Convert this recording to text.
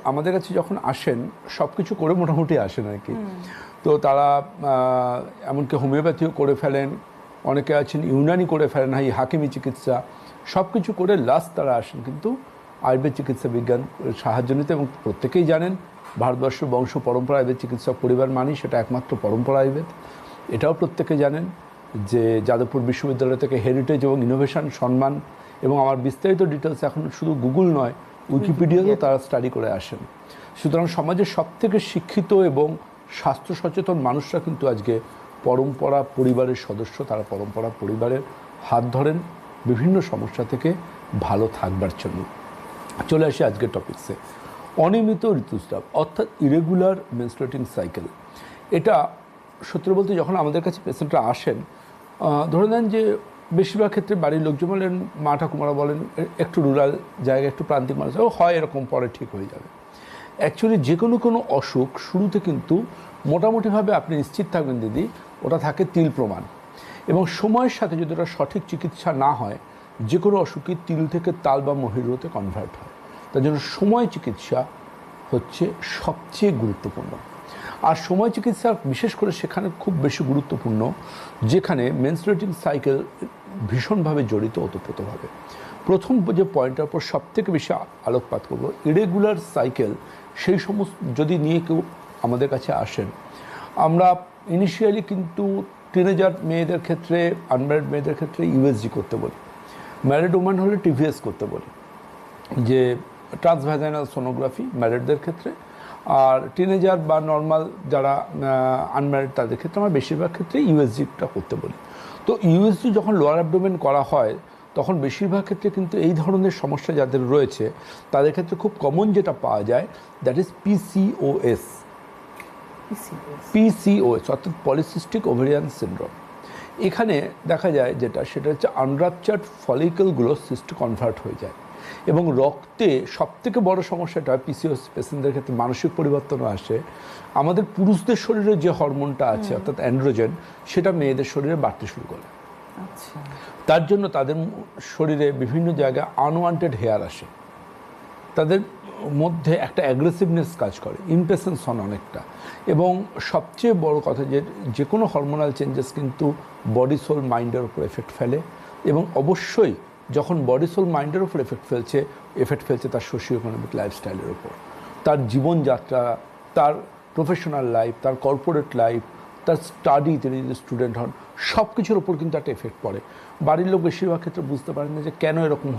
আমাদের কাছে যখন আসেন সব কিছু করে মোটামুটি আসেন আর কি। তো তারা এমনকি হোমিওপ্যাথিও করে ফেলেন, অনেকে আছেন ইউনানি করে ফেলেন, হাকিমি চিকিৎসা, সব কিছু করে লাস্ট তারা আসেন কিন্তু আয়ুর্বেদ চিকিৎসা বিজ্ঞান সাহায্য নিতে। এবং প্রত্যেকেই জানেন ভারতবর্ষের বংশ পরম্পরা আয়ুর্বেদ চিকিৎসক পরিবার মানি, সেটা একমাত্র পরম্পরা আয়ুর্বেদ। এটাও প্রত্যেকে জানেন যে যাদবপুর বিশ্ববিদ্যালয় থেকে হেরিটেজ এবং ইনোভেশন সম্মান, এবং আমার বিস্তারিত ডিটেলস এখন শুধু গুগল নয়, উইকিপিডিয়াতেও তারা স্টাডি করে আসেন। সুতরাং সমাজের সবথেকে শিক্ষিত এবং স্বাস্থ্য সচেতন মানুষরা কিন্তু আজকে পরম্পরা পরিবারের সদস্য। তারা পরম্পরা পরিবারের হাত ধরেন বিভিন্ন সমস্যা থেকে ভালো থাকবার জন্য। চলে আসি আজকের টপিকসে। অনিয়মিত ঋতুস্রাব অর্থাৎ ইরেগুলার মেনস্ট্রুয়েটিং সাইকেল। এটা সত্যি বলতে যখন আমাদের কাছে পেশেন্টরা আসেন, ধরে নেন যে বেশিরভাগ ক্ষেত্রে বাড়ির লোকজন বলেন, মা ঠাকুমারা বলেন একটু রুরাল জায়গায়, একটু প্রান্তিক মানুষ হয় এরকম, পরে ঠিক হয়ে যাবে। অ্যাকচুয়ালি যে কোনো অসুখ শুরুতে কিন্তু মোটামুটিভাবে আপনি নিশ্চিত থাকবেন দিদি, ওটা থাকে তিল প্রমাণ। এবং সময়ের সাথে যদি ওটা সঠিক চিকিৎসা না হয়, যে কোনো অসুখই তিল থেকে তাল বা মহিরুতে কনভার্ট হয়। তার জন্য সময় চিকিৎসা হচ্ছে সবচেয়ে গুরুত্বপূর্ণ। আর সময় চিকিৎসা বিশেষ করে সেখানে খুব বেশি গুরুত্বপূর্ণ যেখানে মেনস্ট্রুয়েটিং সাইকেল ভীষণভাবে জড়িত ওতপ্রোতভাবে। প্রথম যে পয়েন্টের উপর সবথেকে বেশি আলোকপাত করব, ইরেগুলার সাইকেল। সেই সমস্ত যদি নিয়ে কেউ আমাদের কাছে আসেন, আমরা ইনিশিয়ালি কিন্তু টিনেজার মেয়েদের ক্ষেত্রে, আনম্যারিড মেয়েদের ক্ষেত্রে ইউএসজি করতে বলি, ম্যারিড ওম্যান হলে টিভিএস করতে বলি, যে ট্রান্সভ্যাজাইনাল সোনোগ্রাফি ম্যারিডদের ক্ষেত্রে। আর টিনেজার বা নর্মাল যারা আনম্যারিড তাদের ক্ষেত্রে আমরা বেশিরভাগ ক্ষেত্রে ইউএসজিটা করতে বলি। তো ইউএসজি যখন লোয়ার অ্যাবডোমেন করা হয়, তখন বেশিরভাগ ক্ষেত্রে কিন্তু এই ধরনের সমস্যা যাদের রয়েছে তাদের ক্ষেত্রে খুব কমন যেটা পাওয়া যায়, দ্যাট ইজ পিসিওএস। পিসিওএস অর্থাৎ পলিসিস্টিক ওভারিয়ান সিনড্রোম। এখানে দেখা যায় সেটা হচ্ছে আনরাপচার্ড ফলিকলগুলো সিস্ট কনভার্ট হয়ে যায়। এবং রক্তে সবথেকে বড় সমস্যাটা পিসিওএস পেশেন্টদের ক্ষেত্রে মানসিক পরিবর্তনও আসে। আমাদের পুরুষদের শরীরে যে হরমোনটা আছে অর্থাৎ অ্যান্ড্রোজেন, সেটা মেয়েদের শরীরে বাড়তে শুরু করে। তার জন্য তাদের শরীরে বিভিন্ন জায়গায় আনওয়ান্টেড হেয়ার আসে, তাদের মধ্যে একটা অ্যাগ্রেসিভনেস কাজ করে, ইমপেশেন্স হন অনেকটা। এবং সবচেয়ে বড় কথা যে কোনো হরমোনাল চেঞ্জেস কিন্তু বডি সোল মাইন্ডের উপর এফেক্ট ফেলে। এবং অবশ্যই যখন বডি সোল মাইন্ডের উপর এফেক্ট ফেলছে তার সোশিও ইকোনমিক লাইফস্টাইলের উপর, তার জীবনযাত্রা, তার প্রফেশনাল লাইফ, তার কর্পোরেট লাইফ, তার স্টাডি, তিনি যদি স্টুডেন্ট হন, সব কিছুর ওপর কিন্তু একটা এফেক্ট পড়ে। বাড়ির লোক বেশিরভাগ ক্ষেত্রে বুঝতে পারেন না যে কেন এরকম